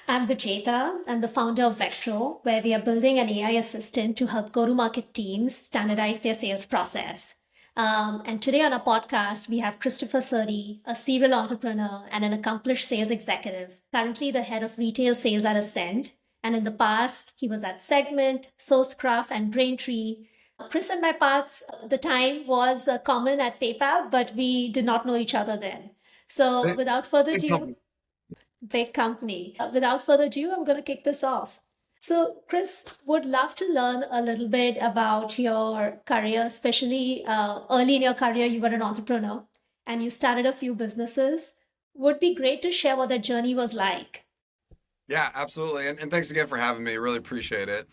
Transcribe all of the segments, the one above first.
I'm Vijeta. I'm the founder of Vectro, where we are building an AI assistant to help go to market teams standardize their sales process. And today on our podcast, we have Christopher Surdi, a serial entrepreneur and an accomplished sales executive, currently the head of retail sales at Ascend. And in the past, he was at Segment, Sourcecraft, and Braintree. Chris and my paths, the time was common at PayPal, but we did not know each other then. So Big, without further big ado, company. big company. Without further ado, I'm going to kick this off. So, Chris, would love to learn a little bit about your career, especially early in your career, you were an entrepreneur and you started a few businesses. Would be great to share what that journey was like. Yeah, absolutely. And thanks again for having me. Really appreciate it.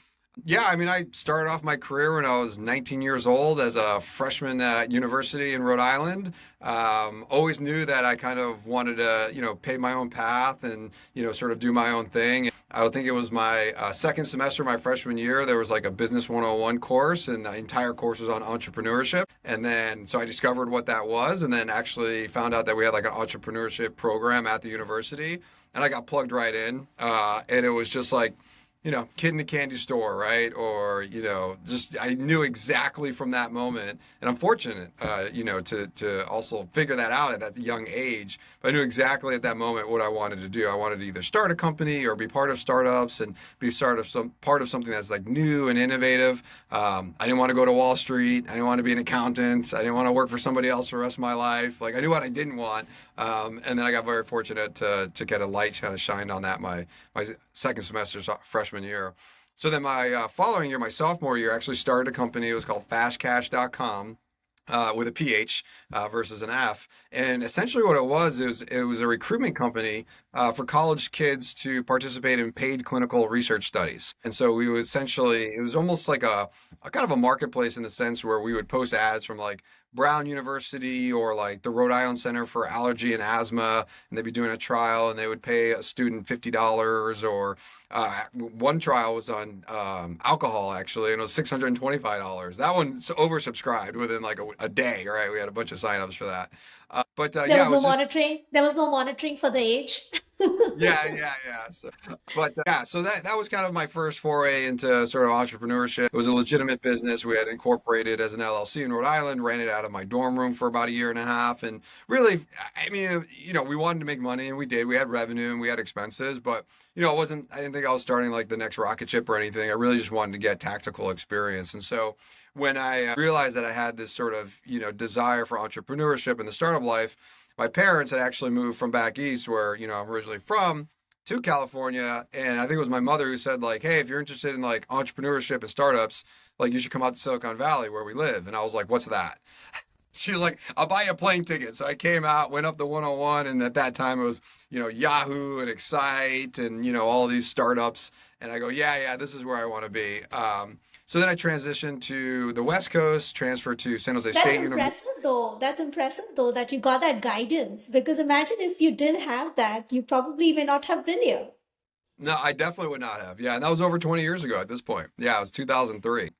Yeah, I mean, I started off my career when I was 19 years old as a freshman at university in Rhode Island. Always knew that I kind of wanted to, pave my own path and, sort of do my own thing. I would think it was my second semester, my freshman year, there was like a Business 101 course, and the entire course was on entrepreneurship. And then, so I discovered what that was, and then actually found out that we had like an entrepreneurship program at the university. And I got plugged right in. And it was just like, kid in a candy store, right? Or, just I knew exactly from that moment. And I'm fortunate, to also figure that out at that young age. But I knew exactly at that moment what I wanted to do. I wanted to either start a company or be part of startups and be part of something that's like new and innovative. I didn't want to go to Wall Street. I didn't want to be an accountant. I didn't want to work for somebody else for the rest of my life. Like I knew what I didn't want. And then I got very fortunate to get a light kind of shined on that my second semester freshman year. So then my following year, my sophomore year, I actually started a company. It was called fastcash.com. With a PH versus an F. And essentially what it was a recruitment company for college kids to participate in paid clinical research studies. And so it was almost like a kind of a marketplace in the sense where we would post ads from like Brown University or like the Rhode Island Center for Allergy and Asthma, and they'd be doing a trial and they would pay a student $50 or one trial was on alcohol actually, and it was $625. That one's oversubscribed within like a day, right? We had a bunch of signups for that. But There yeah, was it no was just monitoring. There was no monitoring for the age. yeah. So that was kind of my first foray into sort of entrepreneurship. It was a legitimate business. We had incorporated as an LLC in Rhode Island, ran it out of my dorm room for about a year and a half, and really, I mean, we wanted to make money, and we did. We had revenue and we had expenses, but it wasn't. I didn't think I was starting like the next rocket ship or anything. I really just wanted to get tactical experience, and so when I realized that I had this sort of desire for entrepreneurship in the startup life, my parents had actually moved from back east where I'm originally from to California, and I think it was my mother who said like, hey, if you're interested in like entrepreneurship and startups, like you should come out to Silicon Valley where we live. And I was like, what's that? She was like, I'll buy you a plane ticket. So I came out, went up the 101, and at that time it was Yahoo and Excite and all these startups. And I go, yeah, this is where I want to be. So then I transitioned to the West Coast, transferred to San Jose That's State University. impressive, though. That's impressive, though, that you got that guidance. Because imagine if you didn't have that, you probably may not have been here. No, I definitely would not have. Yeah, and that was over 20 years ago at this point. Yeah, it was 2003.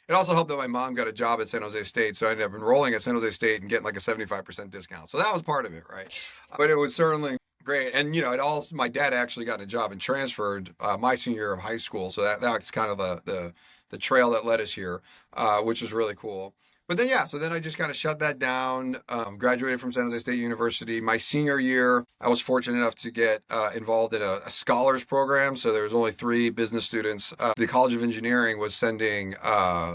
It also helped that my mom got a job at San Jose State, so I ended up enrolling at San Jose State and getting like a 75% discount. So that was part of it, right? But it was certainly great. And it also my dad actually got a job and transferred my senior year of high school, so that's kind of the trail that led us here, which was really cool. But then, yeah, so then I just kind of shut that down, graduated from San Jose State University. My senior year, I was fortunate enough to get involved in a scholars program. So there was only three business students. The College of Engineering was sending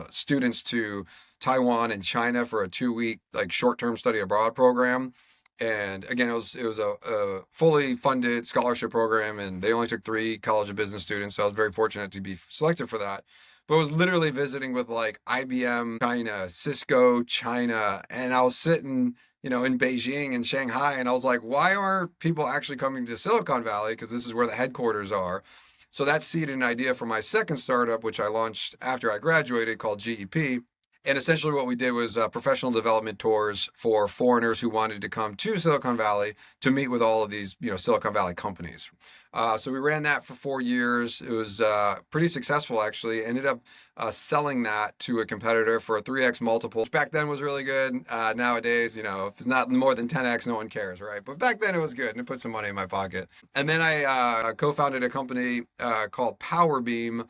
students to Taiwan and China for a 2-week like short-term study abroad program. And again, it was a fully funded scholarship program, and they only took three College of Business students. So I was very fortunate to be selected for that. But I was literally visiting with like IBM China, Cisco China, and I was sitting, in Beijing and Shanghai, and I was like, why aren't people actually coming to Silicon Valley? Because this is where the headquarters are. So that seeded an idea for my second startup, which I launched after I graduated, called GEP. And essentially, what we did was professional development tours for foreigners who wanted to come to Silicon Valley to meet with all of these, Silicon Valley companies. So we ran that for 4 years. It was pretty successful, actually. Ended up selling that to a competitor for a 3x multiple, which back then was really good. Nowadays, if it's not more than 10x, no one cares, right? But back then it was good, and it put some money in my pocket. And then I co-founded a company called Powerbeam,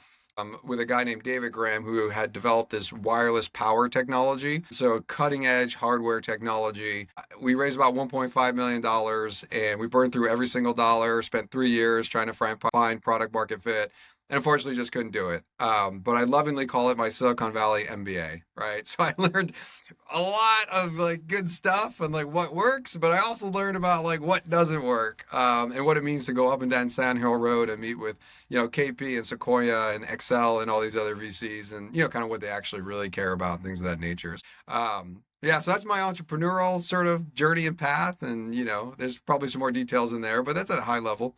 with a guy named David Graham who had developed this wireless power technology. So cutting edge hardware technology. We raised about $1.5 million and we burned through every single dollar, spent 3 years trying to find product market fit. And unfortunately, just couldn't do it. But I lovingly call it my Silicon Valley MBA, right? So I learned a lot of like good stuff and like what works, but I also learned about like what doesn't work, and what it means to go up and down Sand Hill Road and meet with, KP and Sequoia and Excel and all these other VCs and, kind of what they actually really care about and things of that nature. Yeah, so that's my entrepreneurial sort of journey and path. And, there's probably some more details in there, but that's at a high level.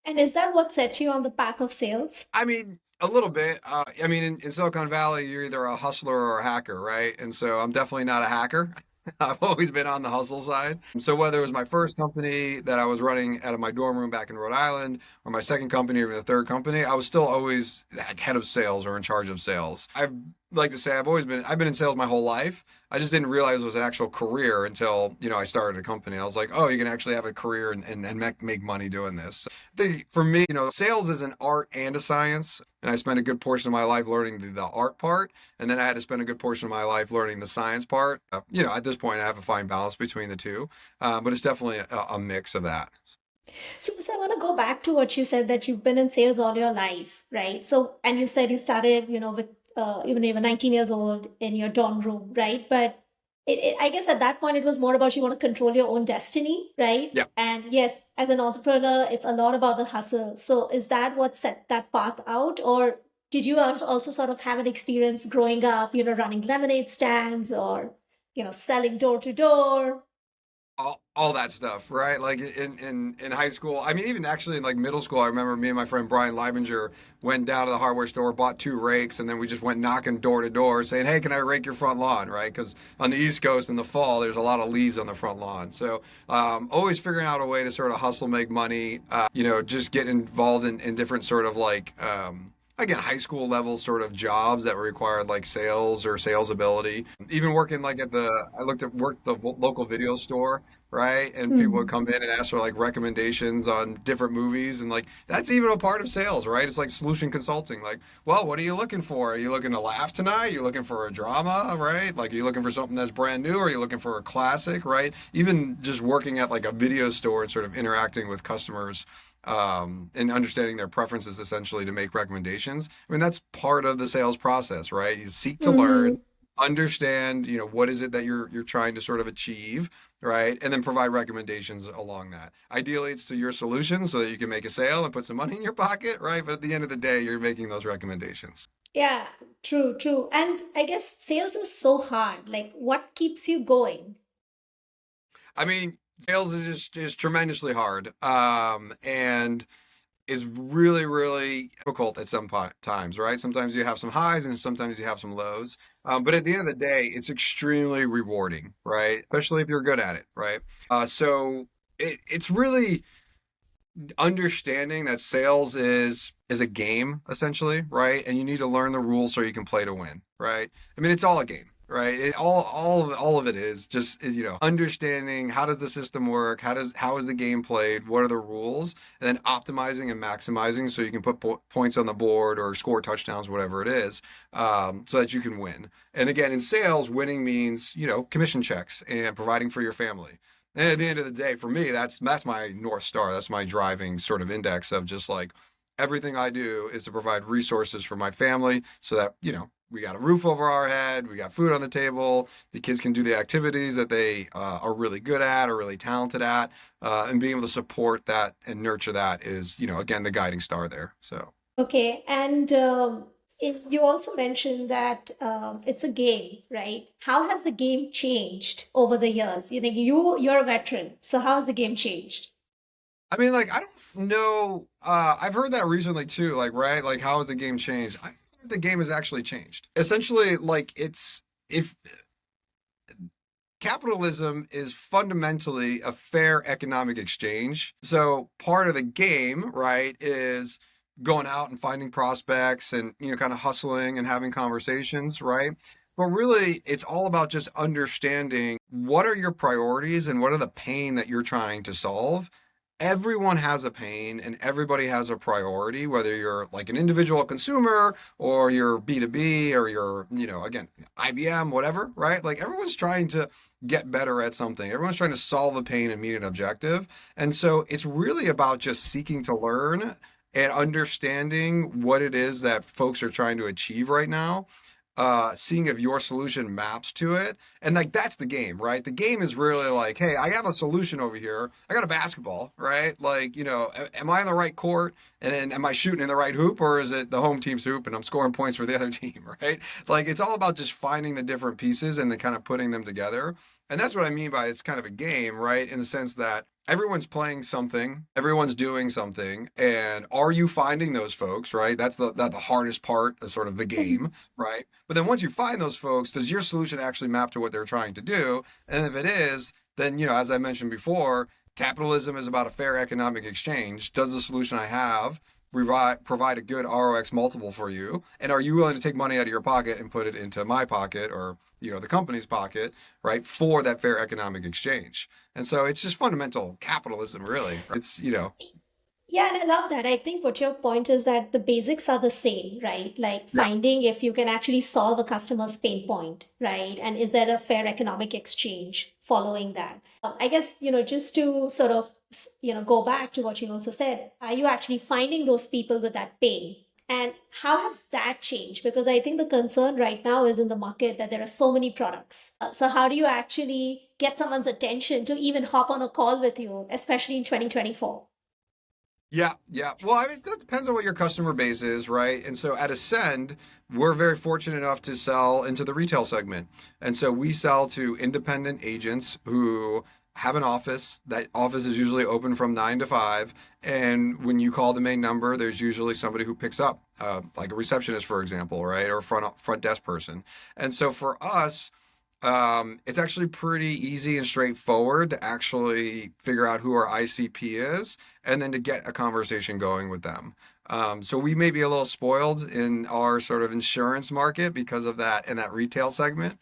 And is that what set you on the path of sales? I mean, a little bit. I mean, in Silicon Valley, you're either a hustler or a hacker, right? And so I'm definitely not a hacker. I've always been on the hustle side. So whether it was my first company that I was running out of my dorm room back in Rhode Island, or my second company, or the third company, I was still always like head of sales or in charge of sales. I like to say I've been in sales my whole life. I just didn't realize it was an actual career until, I started a company. I was like, oh, you can actually have a career and make money doing this. For me, sales is an art and a science. And I spent a good portion of my life learning the art part. And then I had to spend a good portion of my life learning the science part. At this point, I have a fine balance between the two. But it's definitely a mix of that. So I want to go back to what you said, that you've been in sales all your life, right? So, and you said you started, with even you were 19 years old in your dorm room, right? But I guess at that point it was more about you want to control your own destiny, right? Yeah. And yes, as an entrepreneur, it's a lot about the hustle. So is that what set that path out, or did you also sort of have an experience growing up, running lemonade stands or selling door to door? All that stuff, right? Like in high school. I mean, even actually in like middle school, I remember me and my friend Brian Leibinger went down to the hardware store, bought 2 rakes, and then we just went knocking door to door saying, hey, can I rake your front lawn, right? Because on the East Coast in the fall, there's a lot of leaves on the front lawn. So always figuring out a way to sort of hustle, make money, just get involved in different sort of like, again, high school level sort of jobs that required like sales or sales ability. Even working like worked the local video store, right? And people would come in and ask for like recommendations on different movies. And like, that's even a part of sales, right? It's like solution consulting. Like, well, what are you looking for? Are you looking to laugh tonight? You're looking for a drama, right? Like, are you looking for something that's brand new? Or are you looking for a classic, right? Even just working at like a video store and sort of interacting with customers, and understanding their preferences essentially to make recommendations. I mean, that's part of the sales process, right? You seek to learn, Mm-hmm. understand, what is it that you're trying to sort of achieve, right? And then provide recommendations along that. Ideally, it's to your solution so that you can make a sale and put some money in your pocket, right? But at the end of the day, you're making those recommendations. Yeah, true, true. And I guess sales is so hard. Like, what keeps you going? I mean, sales is tremendously hard, and is really, really difficult at some times, right? Sometimes you have some highs and sometimes you have some lows. But at the end of the day, it's extremely rewarding, right? Especially if you're good at it, right? So it's really understanding that sales is a game essentially, right? And you need to learn the rules so you can play to win, right? I mean, it's all a game, right? All of it is just, understanding how does the system work, how is the game played, what are the rules, and then optimizing and maximizing so you can put points on the board or score touchdowns, whatever it is, so that you can win. And again, in sales, winning means, commission checks and providing for your family. And at the end of the day, for me, that's my North Star. That's my driving sort of index of just like everything I do is to provide resources for my family so that, we got a roof over our head, we got food on the table, the kids can do the activities that they are really good at or really talented at, and being able to support that and nurture that is, again, the guiding star there. So. Okay, and you also mentioned that it's a game, right? How has the game changed over the years? You're a veteran, so how has the game changed? I mean, like, I don't know. I've heard that recently too. Like, right? Like, how has the game changed? the game has actually changed. Essentially, like it's if capitalism is fundamentally a fair economic exchange. So part of the game, right, is going out and finding prospects and kind of hustling and having conversations, right? But really, it's all about just understanding what are your priorities and what are the pain that you're trying to solve. Everyone has a pain and everybody has a priority, whether you're like an individual consumer or you're B2B or you're, again, IBM, whatever, right? Like everyone's trying to get better at something. Everyone's trying to solve a pain and meet an objective. And so it's really about just seeking to learn and understanding what it is that folks are trying to achieve right now, seeing if your solution maps to it. And like that's the game, right? The game is really like, hey, I have a solution over here. I got a basketball, right? Like, am I on the right court? And then am I shooting in the right hoop, or is it the home team's hoop and I'm scoring points for the other team, right? Like it's all about just finding the different pieces and then kind of putting them together. And that's what I mean by it's kind of a game, right? In the sense that everyone's playing something, everyone's doing something, and are you finding those folks, right? That's the hardest part of sort of the game, right? But then once you find those folks, does your solution actually map to what they're trying to do? And if it is, then as I mentioned before, capitalism is about a fair economic exchange. Does the solution I have provide a good ROX multiple for you? And are you willing to take money out of your pocket and put it into my pocket or the company's pocket, right, for that fair economic exchange? And so it's just fundamental capitalism, really. It's. Yeah, and I love that. I think what your point is that the basics are the same, right? Like Yeah. finding if you can actually solve a customer's pain point, right? And is there a fair economic exchange following that? I guess, just to sort of, go back to what you also said, are you actually finding those people with that pain? And how has that changed? Because I think the concern right now is in the market that there are so many products. So how do you actually get someone's attention to even hop on a call with you, especially in 2024? Yeah, yeah. Well, I mean, it depends on what your customer base is, right? And so at Ascend, we're very fortunate enough to sell into the retail segment. And so we sell to independent agents who have an office. That office is usually open from 9 to 5. And when you call the main number, there's usually somebody who picks up, like a receptionist, for example, right? Or a front desk person. And so for us, it's actually pretty easy and straightforward to actually figure out who our ICP is and then to get a conversation going with them. So we may be a little spoiled in our sort of insurance market because of that in that retail segment,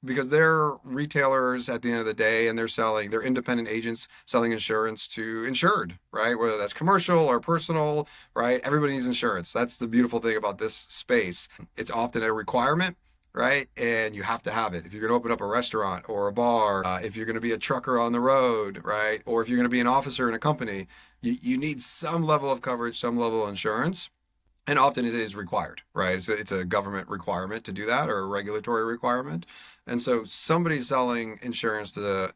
because they're retailers at the end of the day and they're independent agents selling insurance to insured, right? Whether that's commercial or personal, right? Everybody needs insurance. That's the beautiful thing about this space. It's often a requirement, right? And you have to have it. If you're going to open up a restaurant or a bar, if you're going to be a trucker on the road, right? Or if you're going to be an officer in a company, you need some level of coverage, some level of insurance. And often it is required, right? It's a government requirement to do that or a regulatory requirement. And so somebody's selling insurance to,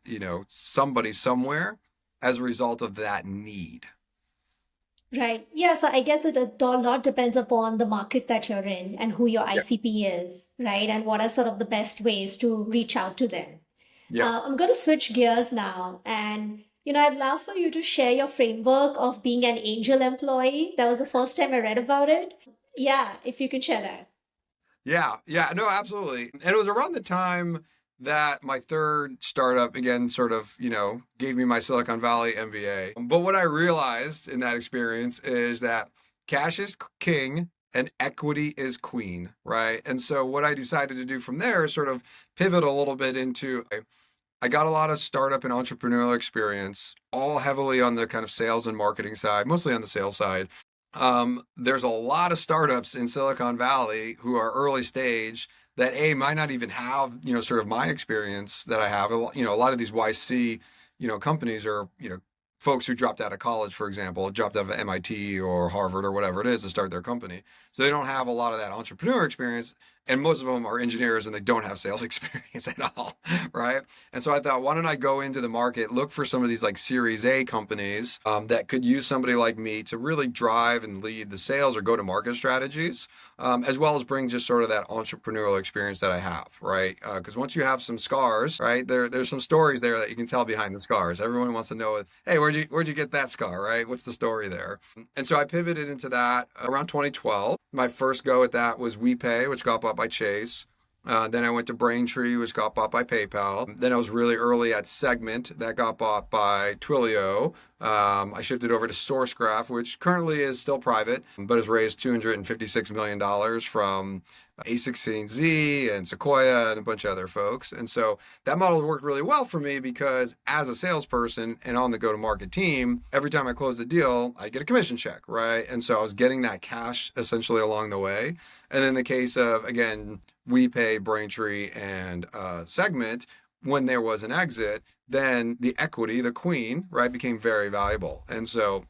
somebody somewhere as a result of that need. Right. Yeah. So I guess it a lot depends upon the market that you're in and who your Yeah. ICP is, right? And what are sort of the best ways to reach out to them. Yeah. I'm going to switch gears now. And, I'd love for you to share your framework of being an angel employee. That was the first time I read about it. Yeah. If you can share that. Yeah, yeah, no, absolutely. And it was around the time that my third startup again sort of, gave me my Silicon Valley MBA. But what I realized in that experience is that cash is king and equity is queen, right? And so what I decided to do from there is sort of pivot a little bit into I got a lot of startup and entrepreneurial experience, all heavily on the kind of sales and marketing side, mostly on the sales side. There's a lot of startups in Silicon Valley who are early stage that might not even have, sort of my experience that I have. A lot of these YC, companies are, folks who dropped out of college, for example, dropped out of MIT or Harvard or whatever it is to start their company. So they don't have a lot of that entrepreneur experience. And most of them are engineers and they don't have sales experience at all, right? And so I thought, why don't I go into the market, look for some of these like Series A companies that could use somebody like me to really drive and lead the sales or go-to-market strategies, as well as bring just sort of that entrepreneurial experience that I have, right? Because once you have some scars, right, there's some stories there that you can tell behind the scars. Everyone wants to know, hey, where'd where'd you get that scar, right? What's the story there? And so I pivoted into that around 2012. My first go at that was WePay, which got bought by Chase. Then I went to Braintree, which got bought by PayPal. Then I was really early at Segment, that got bought by Twilio. I shifted over to SourceGraph, which currently is still private, but has raised $256 million from A16Z and Sequoia and a bunch of other folks. And so that model worked really well for me because as a salesperson and on the go-to-market team, every time I closed a deal, I get a commission check, right? And so I was getting that cash essentially along the way. And then in the case of, again, WePay, Braintree, and Segment, when there was an exit, then the equity, the queen, right, became very valuable. And so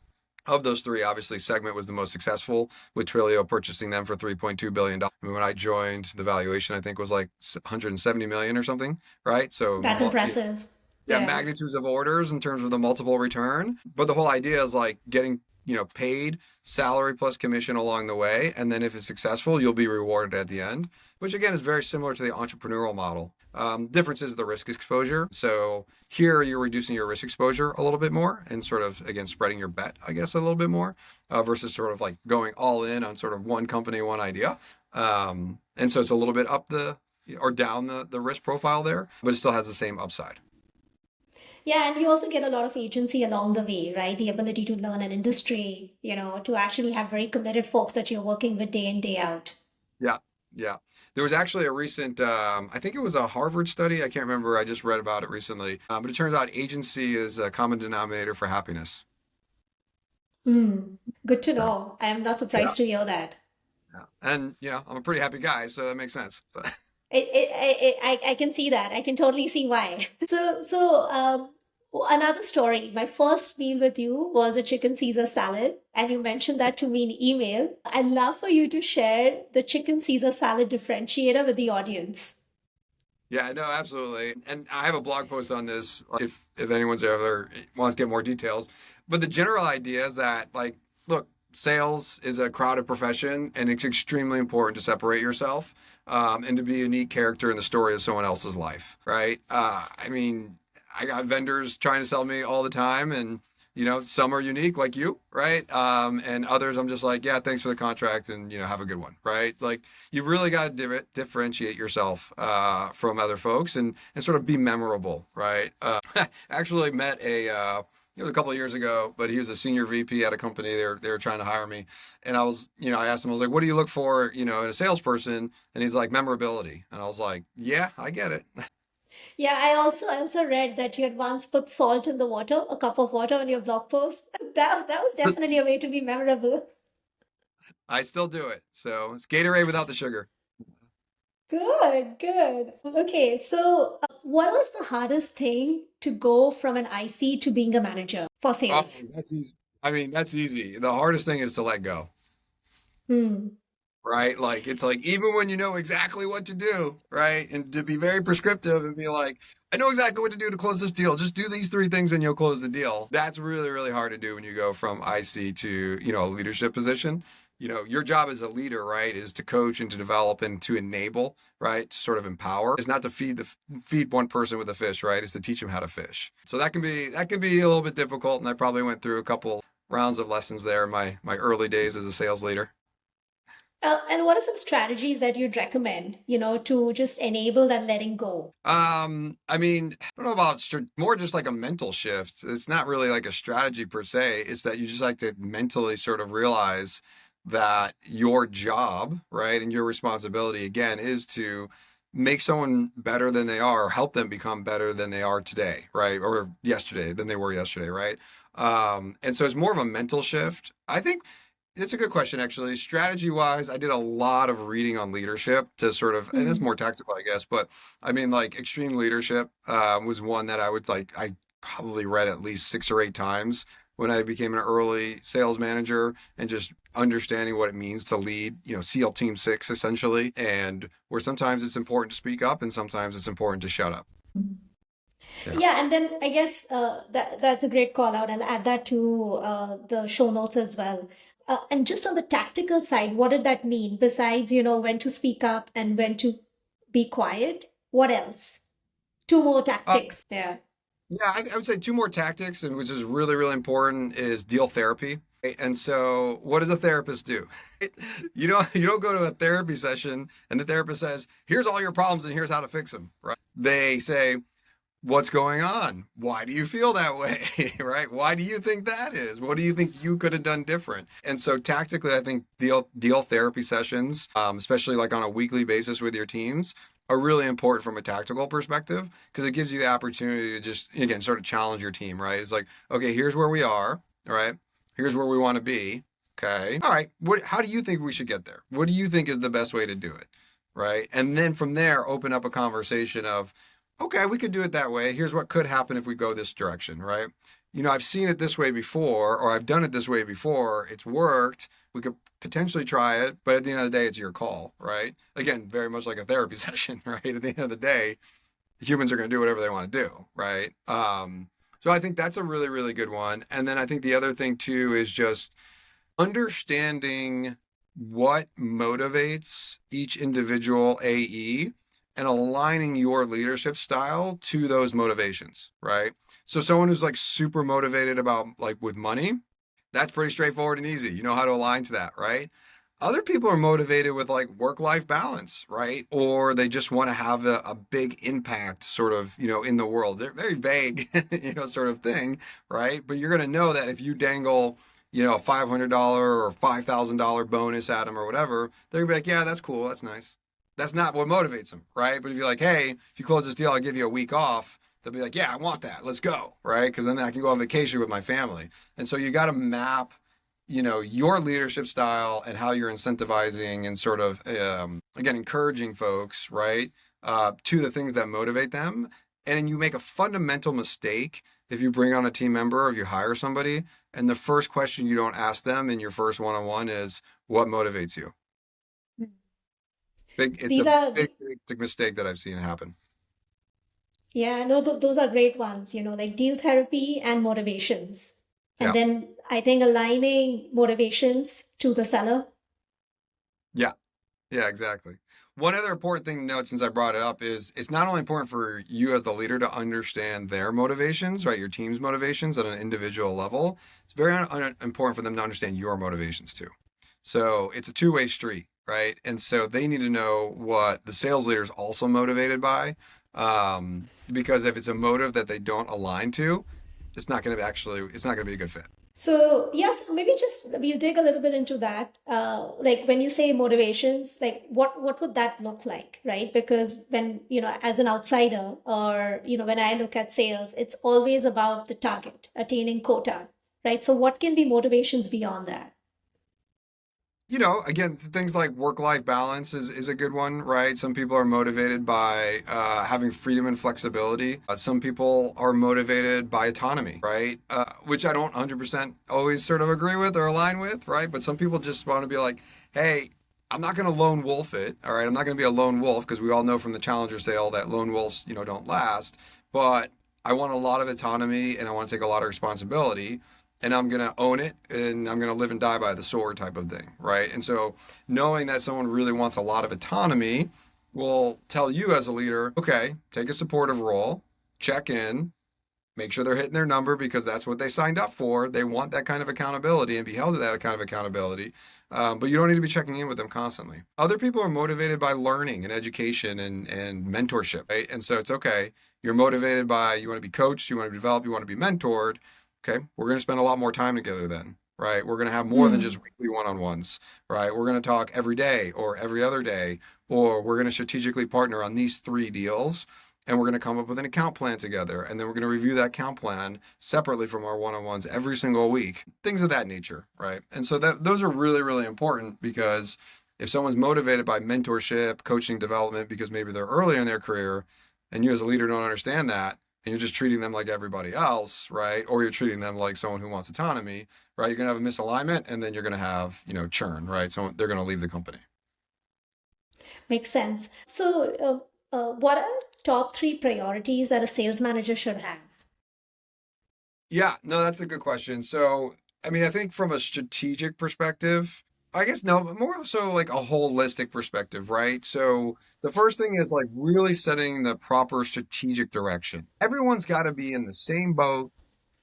of those three, obviously Segment was the most successful, with Twilio purchasing them for $3.2 billion. I mean, when I joined, the valuation I think was like 170 million or something, right? So That's impressive. yeah, Yeah. magnitudes of orders in terms of the multiple return. But the whole idea is like getting, paid salary plus commission along the way. And then if it's successful, you'll be rewarded at the end, which again is very similar to the entrepreneurial model. Difference is the risk exposure. So here you're reducing your risk exposure a little bit more and sort of, again, spreading your bet, I guess, a little bit more versus sort of like going all in on sort of one company, one idea. And so it's a little bit up or down the risk profile there, but it still has the same upside. Yeah, and you also get a lot of agency along the way, right? The ability to learn an industry, to actually have very committed folks that you're working with day in, day out. Yeah, yeah. There was actually a recent, I think it was a Harvard study. I can't remember. I just read about it recently. But it turns out agency is a common denominator for happiness. Hmm. Good to Yeah, know. I am not yeah, surprised to hear that. yeah. And I'm a pretty happy guy, so that makes sense. So, I can see that. I can totally see why. So, another story. My first meal with you was a chicken Caesar salad, and you mentioned that to me in email. I'd love for you to share the chicken Caesar salad differentiator with the audience. yeah, no, absolutely. And I have a blog post on this if anyone's ever wants to get more details. But the general idea is that like, look, sales is a crowded profession, and it's extremely important to separate yourself and to be a unique character in the story of someone else's life, right? I mean, I got vendors trying to sell me all the time, and some are unique like you, right? And others I'm just like, yeah, thanks for the contract, and have a good one, right? Like you really got to differentiate yourself from other folks and sort of be memorable, right? Actually met it was a couple of years ago, but he was a senior VP at a company. They were trying to hire me, and I asked him, I was like, "What do you look for, in a salesperson?" And he's like, "Memorability." And I was like, "Yeah, I get it." Yeah, I also read that you had once put salt in the water, a cup of water on your blog post. That was definitely a way to be memorable. I still do it. So it's Gatorade without the sugar. Good, good. Okay, so what was the hardest thing to go from an IC to being a manager for Oh, sales? that's easy. I mean, that's easy. The hardest thing is to let go, Hmm. right? Like it's like even when you know exactly what to do, right? And to be very prescriptive and be like, I know exactly what to do to close this deal. Just do these three things and you'll close the deal. That's really, really hard to do when you go from IC to, a leadership position. Your job as a leader, right, is to coach and to develop and to enable, right? To sort of empower. It's not to feed one person with a fish, right? It's to teach them how to fish. So that can be a little bit difficult. And I probably went through a couple rounds of lessons there in my early days as a sales leader. And what are some strategies that you'd recommend, to just enable that letting go? I mean, I don't know about more just like a mental shift. It's not really like a strategy per se. It's that you just like to mentally sort of realize that your job, right, and your responsibility again is to make someone better than they are, or help them become better than they are today, right, or yesterday than they were yesterday, right? And so it's more of a mental shift. I think it's a good question, actually. Strategy wise, I did a lot of reading on leadership to sort of, and it's Hmm. more tactical, I guess, but I mean, like extreme leadership was one that I would like, I probably read at least 6 or 8 times when I became an early sales manager and just understanding what it means to lead, SEAL Team Six essentially, and where sometimes it's important to speak up and sometimes it's important to shut up. Yeah. Yeah, and then I guess that's a great call out. I'll add that to the show notes as well. And just on the tactical side, what did that mean? Besides, when to speak up and when to be quiet, what else? Two more Uh, tactics there. Yeah, I would say two more tactics, and which is really, really important, is deal therapy. Right? And so, what does a therapist do? You don't go to a therapy session and the therapist says, "Here's all your problems and here's how to fix them." Right? They say, "What's going on? Why do you feel that way?" Right? Why do you think that is? What do you think you could have done different? And so, tactically, I think deal therapy sessions, especially like on a weekly basis with your teams, are really important from a tactical perspective because it gives you the opportunity to just again sort of challenge your team. Right? It's like, okay, here's where we are. All right, here's where we want to be. Okay, all right. How do you think we should get there? What do you think is the best way to do it? Right? And then from there, open up a conversation of, okay, we could do it that way. Here's what could happen if we go this direction, right? I've seen it this way before, or I've done it this way before. It's worked. We could potentially try it, but at the end of the day, it's your call, right? Again, very much like a therapy session, right? At the end of the day, humans are going to do whatever they want to do, right? So I think that's a really, really good one. And then I think the other thing too is just understanding what motivates each individual AE and aligning your leadership style to those motivations, right? So someone who's like super motivated about like with money, that's pretty straightforward and easy. You know how to align to that, right? Other people are motivated with like work-life balance, right? Or they just want to have a big impact sort of, in the world. They're very vague, sort of thing, right? But you're going to know that if you dangle, a $500 or $5,000 bonus at them or whatever, they're gonna be like, yeah, that's cool. That's nice. That's not what motivates them, right? But if you're like, hey, if you close this deal, I'll give you a week off. They'll be like, yeah, I want that. Let's go, right? Because then I can go on vacation with my family. And so you got to map, your leadership style and how you're incentivizing and sort of, again, encouraging folks, right, to the things that motivate them. And then you make a fundamental mistake if you bring on a team member or if you hire somebody, and the first question you don't ask them in your first one-on-one is, what motivates you? It's a These are, big mistake that I've seen happen. yeah, no, those are great ones, like deal therapy and motivations. And Yeah. then I think aligning motivations to the seller. Yeah. Yeah, exactly. One other important thing to note since I brought it up is it's not only important for you as the leader to understand their motivations, right? Your team's motivations at an individual level. It's very important for them to understand your motivations too. So it's a two-way street, right? And so they need to know what the sales leader is also motivated by. Because if it's a motive that they don't align to, it's not going to be a good fit. So yes, maybe just we'll dig a little bit into that. Like when you say motivations, like what would that look like, right? Because when as an outsider, or when I look at sales, it's always about the target, attaining quota, right? So what can be motivations beyond that? Again, things like work-life balance is a good one, right? Some people are motivated by having freedom and flexibility. Some people are motivated by autonomy, right? Which I don't 100% always sort of agree with or align with, right? But some people just want to be like, hey, I'm not going to lone wolf it, all right? I'm not going to be a lone wolf because we all know from the Challenger sale that lone wolves, don't last. But I want a lot of autonomy and I want to take a lot of responsibility and I'm going to own it and I'm going to live and die by the sword type of thing, right? And so knowing that someone really wants a lot of autonomy will tell you as a leader, okay, take a supportive role, check in, make sure they're hitting their number because that's what they signed up for. They want that kind of accountability and be held to that kind of accountability. But you don't need to be checking in with them constantly. Other people are motivated by learning and education and mentorship, right? And so it's okay. You're motivated by you want to be coached, you want to be developed, you want to be mentored. Okay, we're going to spend a lot more time together then, right? We're going to have more than Hmm. just weekly one-on-ones, right? We're going to talk every day or every other day, or we're going to strategically partner on these three deals and we're going to come up with an account plan together and then we're going to review that account plan separately from our one-on-ones every single week, things of that nature, right? And so that those are really, really important because if someone's motivated by mentorship, coaching, development because maybe they're early in their career and you as a leader don't understand that and you're just treating them like everybody else, right? Or you're treating them like someone who wants autonomy, right? You're going to have a misalignment and then you're going to have, churn, right? So they're going to leave the company. Makes sense. So what are top three priorities that a sales manager should have? Yeah, no, that's a good question. So, I mean, I think from a strategic perspective, I guess no, but more so like a holistic perspective, right? So, The first thing is like really setting the proper strategic direction. Everyone's got to be in the same boat,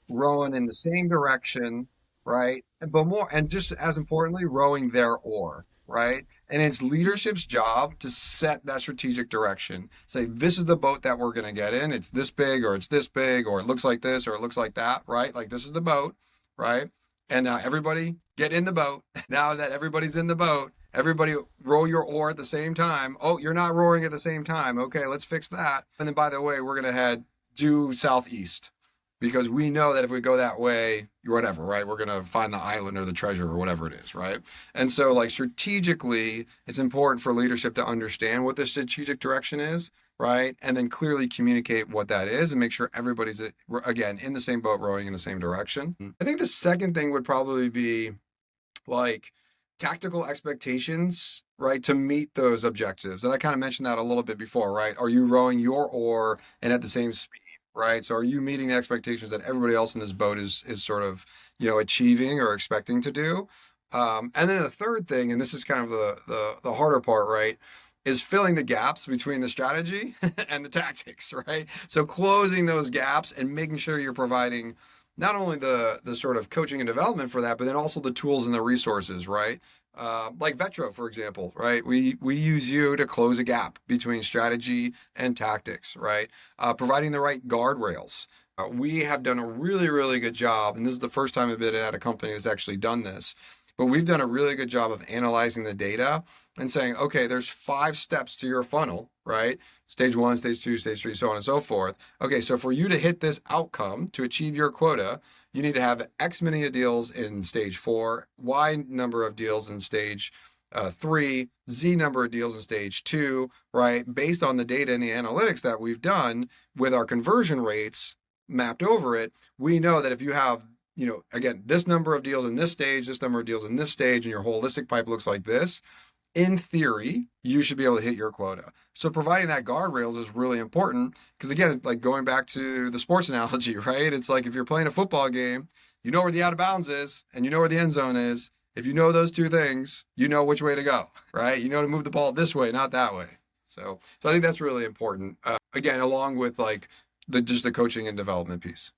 rowing in the same direction, right? But more, and just as importantly, rowing their oar, right? And it's leadership's job to set that strategic direction. Say, this is the boat that we're going to get in. It's this big, or it's this big, or it looks like this, or it looks like that, right? Like this is the boat, right? And now everybody get in the boat. Now that everybody's in the boat, everybody row your oar at the same time. Oh, you're not rowing at the same time. Okay, let's fix that. And then, by the way, we're going to head due southeast because we know that if we go that way, whatever, right, we're going to find the island or the treasure or whatever it is, right? And so, like, strategically, it's important for leadership to understand what the strategic direction is, right? And then clearly communicate what that is and make sure everybody's, again, in the same boat, rowing in the same direction. I think the second thing would probably be like tactical expectations, right, to meet those objectives. And I kind of mentioned that a little bit before, right? Are you rowing your oar and at the same speed? Right. So are you meeting the expectations that everybody else in this boat is sort of, achieving or expecting to do? And then the third thing, and this is kind of the harder part, right, is filling the gaps between the strategy and the tactics, right? So closing those gaps and making sure you're providing not only the sort of coaching and development for that, but then also the tools and the resources, right? Like Vetro, for example, right? We use you to close a gap between strategy and tactics, right? Providing the right guardrails. We have done a really, really good job, and this is the first time I've been at a company that's actually done this, but we've done a really good job of analyzing the data and saying, okay, there's 5 steps to your funnel, right? Stage 1, stage 2, stage 3, so on and so forth. Okay, so for you to hit this outcome, to achieve your quota, you need to have X many of deals in stage 4, Y number of deals in stage 3, Z number of deals in stage 2, right? Based on the data and the analytics that we've done with our conversion rates mapped over it, we know that if you have again, this number of deals in this stage, this number of deals in this stage, and your holistic pipe looks like this, in theory, you should be able to hit your quota. So providing that guardrails is really important because, again, it's like going back to the sports analogy, right? It's like if you're playing a football game, you know where the out of bounds is and you know where the end zone is. If you know those two things, you know which way to go, right? You know to move the ball this way, not that way. So I think that's really important. Again, along with like just the coaching and development piece.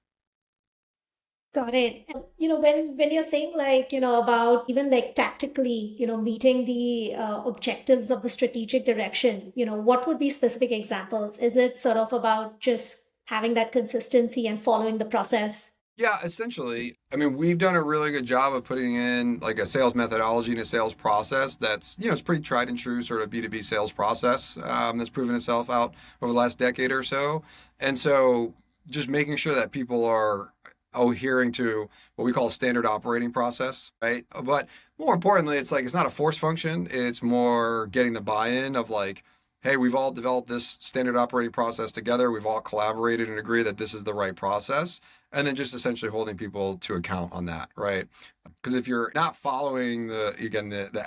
Got it. And, when you're saying like, about even like tactically, meeting the objectives of the strategic direction, what would be specific examples? Is it sort of about just having that consistency and following the process? Yeah, essentially. I mean, we've done a really good job of putting in like a sales methodology and a sales process that's, it's pretty tried and true sort of B2B sales process that's proven itself out over the last decade or so. And so just making sure that people are adhering to what we call standard operating process, right? But more importantly, it's like it's not a force function. It's more getting the buy-in of like, hey, we've all developed this standard operating process together. We've all collaborated and agree that this is the right process. And then just essentially holding people to account on that, right? Because if you're not following the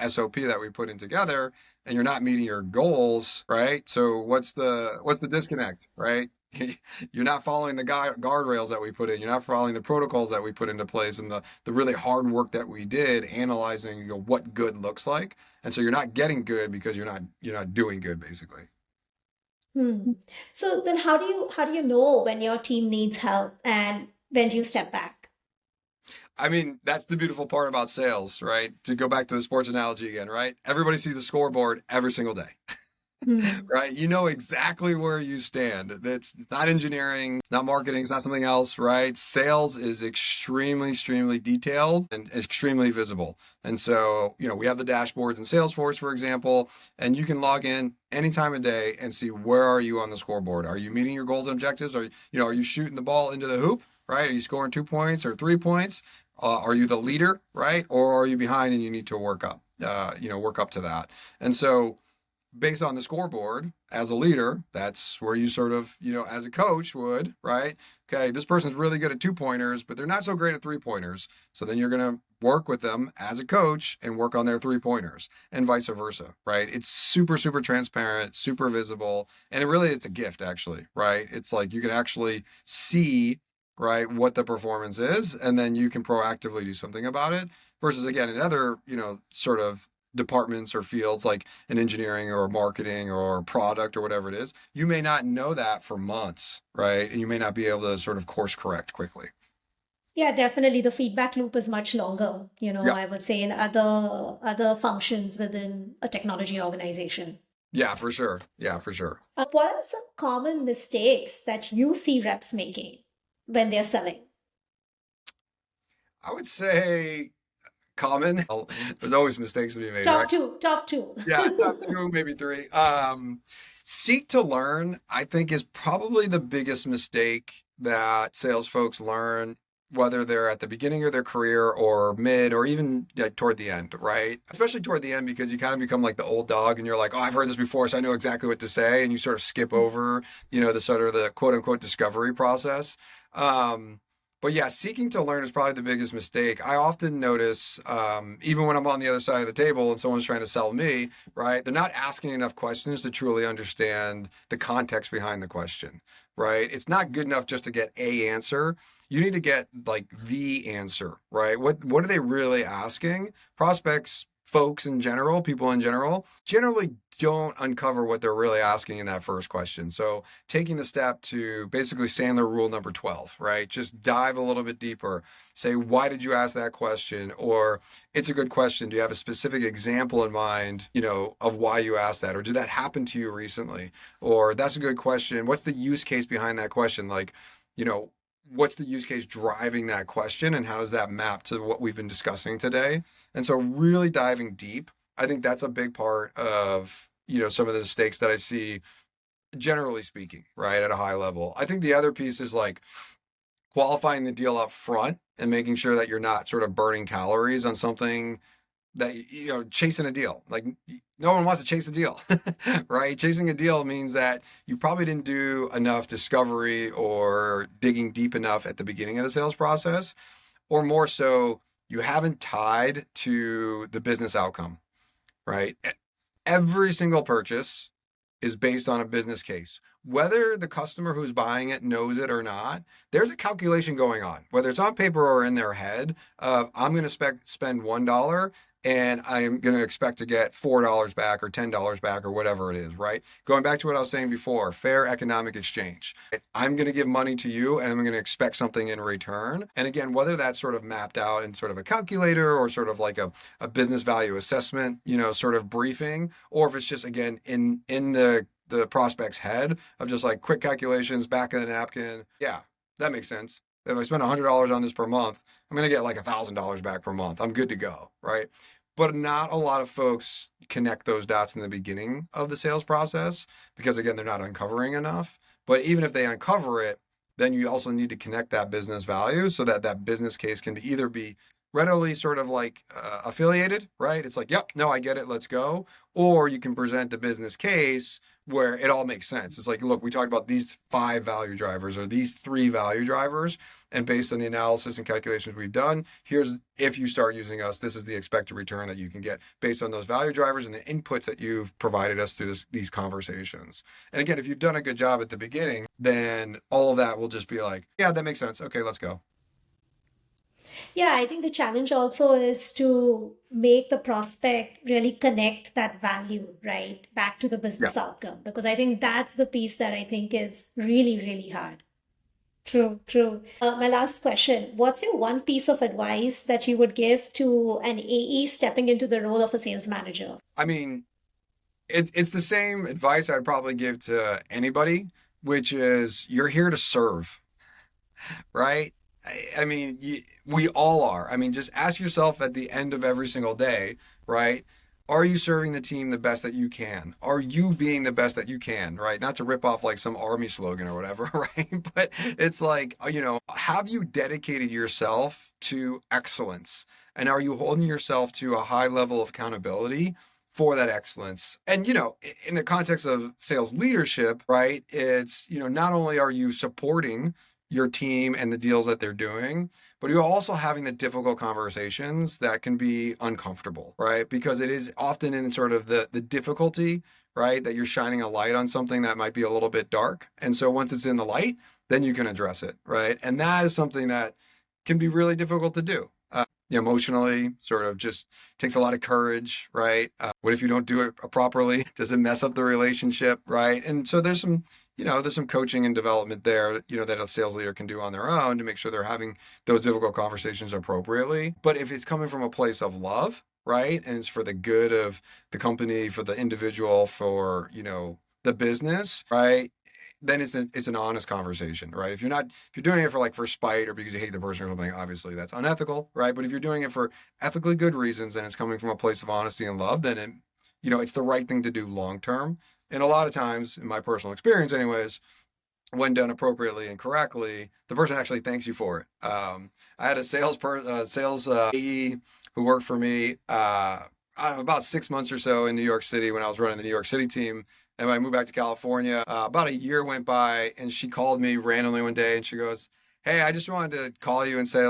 SOP that we put in together and you're not meeting your goals, right? So what's the disconnect, right? You're not following the guardrails that we put in. You're not following the protocols that we put into place and the really hard work that we did analyzing what good looks like. And so you're not getting good because you're not doing good basically. Hmm. So then how do you know when your team needs help and when do you step back? I mean, that's the beautiful part about sales, right? To go back to the sports analogy again, right? Everybody sees the scoreboard every single day. Hmm. Right? You know exactly where you stand. It's not engineering, it's not marketing, it's not something else, right? Sales is extremely, extremely detailed and extremely visible. And so, we have the dashboards in Salesforce, for example, and you can log in any time of day and see where are you on the scoreboard. Are you meeting your goals and objectives? Are you shooting the ball into the hoop, right? Are you scoring 2 points or 3 points? Are you the leader, right? Or are you behind and you need to work up, work up to that. And so based on the scoreboard as a leader, that's where you sort of, as a coach would, right? Okay, this person's really good at 2 pointers, but they're not so great at 3 pointers. So then you're going to work with them as a coach and work on their 3 pointers and vice versa, right? It's super, super transparent, super visible. And it's a gift actually, right? It's like you can actually see, right, what the performance is, and then you can proactively do something about it versus again, another, sort of departments or fields like in engineering or marketing or product or whatever it is, you may not know that for months, right? And you may not be able to sort of course correct quickly. Yeah, definitely. The feedback loop is much longer, Yeah. I would say in other functions within a technology organization. Yeah, for sure. Yeah, for sure. What are some common mistakes that you see reps making when they're selling? I would say common. There's always mistakes to be made, right? Top two, top two. Yeah, top two, maybe three. Seek to learn, I think, is probably the biggest mistake that sales folks learn, whether they're at the beginning of their career or mid or even like toward the end, right? Especially toward the end because you kind of become like the old dog and you're like, oh, I've heard this before, so I know exactly what to say, and you sort of skip over, the sort of the quote unquote discovery process. Um, but yeah, seeking to learn is probably the biggest mistake. I often notice, even when I'm on the other side of the table and someone's trying to sell me, right? They're not asking enough questions to truly understand the context behind the question, right? It's not good enough just to get a answer. You need to get like the answer, right? What are they really asking? Prospects, folks in general, people in general, generally don't uncover what they're really asking in that first question. So taking the step to basically Sandler rule number 12, right? Just dive a little bit deeper. Say, why did you ask that question? Or it's a good question. Do you have a specific example in mind, of why you asked that? Or did that happen to you recently? Or that's a good question. What's the use case behind that question? Like, you know, what's the use case driving that question and how does that map to what we've been discussing today? And so really diving deep, I think that's a big part of, some of the mistakes that I see generally speaking, right, at a high level. I think the other piece is like qualifying the deal up front and making sure that you're not sort of burning calories on something that chasing a deal. Like no one wants to chase a deal, right? Chasing a deal means that you probably didn't do enough discovery or digging deep enough at the beginning of the sales process, or more so, you haven't tied to the business outcome, right? Every single purchase is based on a business case. Whether the customer who's buying it knows it or not, there's a calculation going on, whether it's on paper or in their head of I'm going to spend $1 and I'm going to expect to get $4 back or $10 back or whatever it is, right? Going back to what I was saying before, fair economic exchange. I'm going to give money to you and I'm going to expect something in return. And again, whether that's sort of mapped out in sort of a calculator or sort of like a business value assessment, sort of briefing, or if it's just again in the prospect's head of just like quick calculations back of the napkin. Yeah, that makes sense. If I spend $100 on this per month, I'm going to get like $1,000 back per month. I'm good to go, right? But not a lot of folks connect those dots in the beginning of the sales process because again, they're not uncovering enough. But even if they uncover it, then you also need to connect that business value so that that business case can either be readily sort of like affiliated, right? It's like, yep, no, I get it, let's go. Or you can present a business case where it all makes sense. It's like, look, we talked about these 5 value drivers or these 3 value drivers. And based on the analysis and calculations we've done, here's if you start using us, this is the expected return that you can get based on those value drivers and the inputs that you've provided us through these conversations. And again, if you've done a good job at the beginning, then all of that will just be like, yeah, that makes sense. Okay, let's go. Yeah, I think the challenge also is to make the prospect really connect that value, right, back to the Yeah. business outcome. Because I think that's the piece that I think is really, really hard. True, true. My last question. What's your one piece of advice that you would give to an AE stepping into the role of a sales manager? I mean, it's the same advice I'd probably give to anybody, which is you're here to serve, right? I mean, we all are. I mean, just ask yourself at the end of every single day, right? Are you serving the team the best that you can? Are you being the best that you can, right? Not to rip off like some army slogan or whatever, right? But it's like, have you dedicated yourself to excellence? And are you holding yourself to a high level of accountability for that excellence? And, in the context of sales leadership, right? It's, not only are you supporting your team and the deals that they're doing, but you're also having the difficult conversations that can be uncomfortable, right? Because it is often in sort of the difficulty, right, that you're shining a light on something that might be a little bit dark. And so once it's in the light, then you can address it, right? And that is something that can be really difficult to do. emotionally, sort of just takes a lot of courage, right? What if you don't do it properly? Does it mess up the relationship, right? And so there's some coaching and development there, that a sales leader can do on their own to make sure they're having those difficult conversations appropriately. But if it's coming from a place of love, right, and it's for the good of the company, for the individual, for, the business, right? Then it's an honest conversation, right? If you're doing it for spite or because you hate the person or something, obviously that's unethical, right? But if you're doing it for ethically good reasons and it's coming from a place of honesty and love, then it's the right thing to do long term. And a lot of times, in my personal experience, anyways, when done appropriately and correctly, the person actually thanks you for it. I had a sales AE who worked for me about 6 months or so in New York City when I was running the New York City team. And when I moved back to California, about a year went by, and she called me randomly one day, and she goes, "Hey, I just wanted to call you and say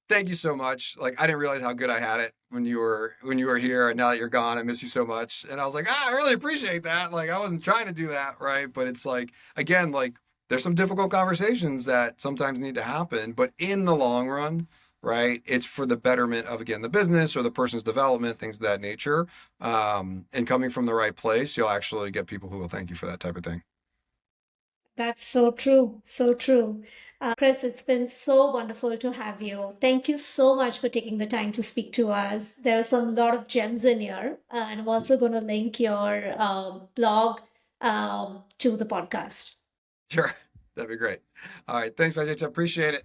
thank you so much. Like I didn't realize how good I had it when you were here, and now that you're gone, I miss you so much." And I was like, I really appreciate that. Like I wasn't trying to do that, right? But it's like again, like there's some difficult conversations that sometimes need to happen, but in the long run, right, it's for the betterment of again the business or the person's development, things of that nature. And coming from the right place, you'll actually get people who will thank you for that type of thing. That's so true. So true. Chris, it's been so wonderful to have you. Thank you so much for taking the time to speak to us. There's a lot of gems in here, and I'm also going to link your blog to the podcast. Sure, that'd be great. All right, thanks, Vijay. Appreciate it.